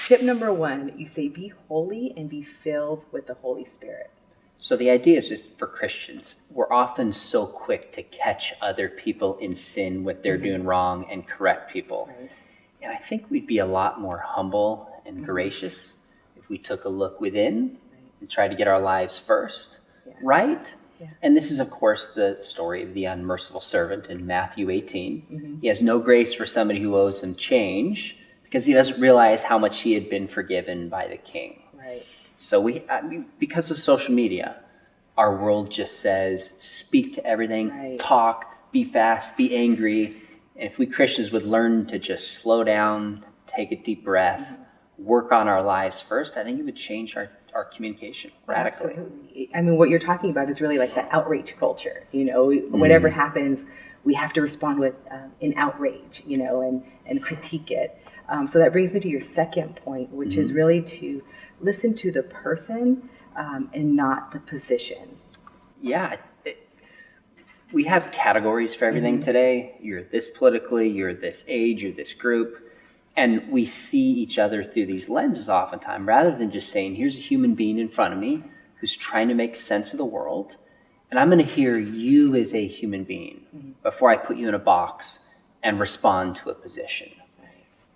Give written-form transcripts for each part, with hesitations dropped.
Tip number 1, you say, be holy and be filled with the Holy Spirit. So the idea is just for Christians, we're often so quick to catch other people in sin, what they're doing wrong, and correct people. Right. And I think we'd be a lot more humble and gracious if we took a look within and tried to get our lives first, right? Yeah. And this is, of course, the story of the unmerciful servant in Matthew 18. He has no grace for somebody who owes him change because he doesn't realize how much he had been forgiven by the king. Right. So because of social media, our world just says, speak to everything, talk, be fast, be angry. And if we Christians would learn to just slow down, take a deep breath, work on our lives first, I think it would change our communication radically. Absolutely. I mean, what you're talking about is really like the outrage culture. Whatever happens, we have to respond with in outrage, and critique it. So that brings me to your second point, which is really to listen to the person and not the position. Yeah. We have categories for everything today. You're this politically, you're this age, you're this group. And we see each other through these lenses oftentimes, rather than just saying, here's a human being in front of me who's trying to make sense of the world. And I'm going to hear you as a human being before I put you in a box and respond to a position.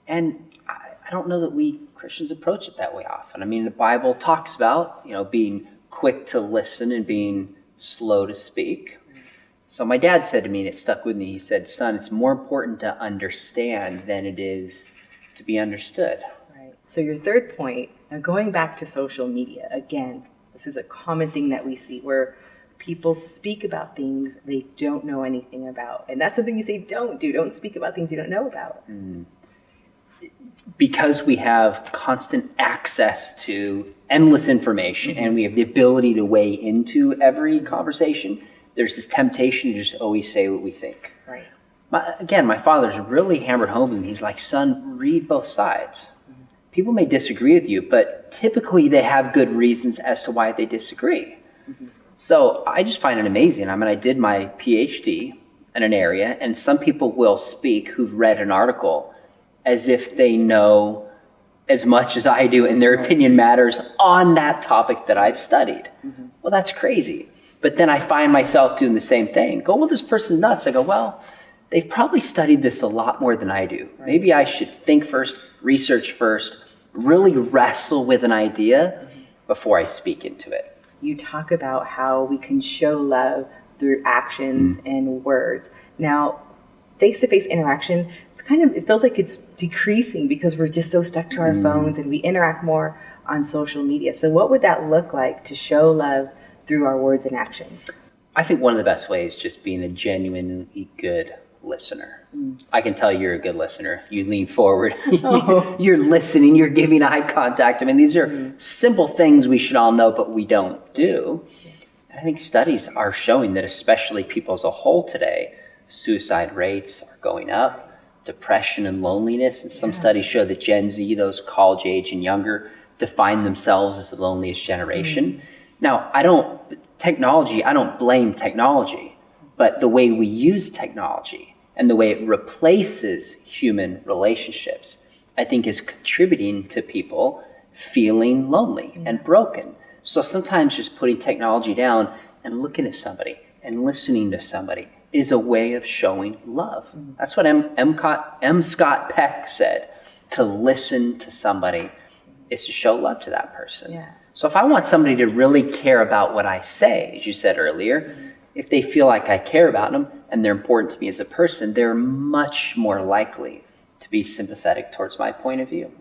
And I don't know that we Christians approach it that way often. I mean, the Bible talks about, being quick to listen and being slow to speak. So my dad said to me, and it stuck with me, he said, son, it's more important to understand than it is to be understood. Right. So your third point, now going back to social media, again, this is a common thing that we see where people speak about things they don't know anything about. And that's something you say, don't do. Don't speak about things you don't know about. Because we have constant access to endless information and we have the ability to weigh into every conversation, there's this temptation to just always say what we think. Right. My father's really hammered home with me. He's like, son, read both sides. People may disagree with you, but typically they have good reasons as to why they disagree. So I just find it amazing. I mean, I did my PhD in an area, and some people will speak who've read an article as if they know as much as I do and their opinion matters on that topic that I've studied. Well, that's crazy. But then I find myself doing the same thing. Go, well, this person's nuts. I go, well, they've probably studied this a lot more than I do. Maybe I should think first, research first, really wrestle with an idea before I speak into it. You talk about how we can show love through actions and words. Now, face-to-face interaction, it feels like it's decreasing because we're just so stuck to our phones and we interact more on social media. So what would that look like to show love through our words and actions? I think one of the best ways is just being a genuinely good listener. I can tell you're a good listener. You lean forward, you're listening, you're giving eye contact. I mean, these are simple things we should all know, but we don't do. And I think studies are showing that especially people as a whole today, suicide rates are going up, depression and loneliness. And some studies show that Gen Z, those college age and younger, define themselves as the loneliest generation. Now, I don't blame technology, but the way we use technology and the way it replaces human relationships, I think is contributing to people feeling lonely and broken. So sometimes just putting technology down and looking at somebody and listening to somebody is a way of showing love. That's what M. Scott Peck said. To listen to somebody is to show love to that person. Yeah. So if I want somebody to really care about what I say, as you said earlier, if they feel like I care about them and they're important to me as a person, they're much more likely to be sympathetic towards my point of view.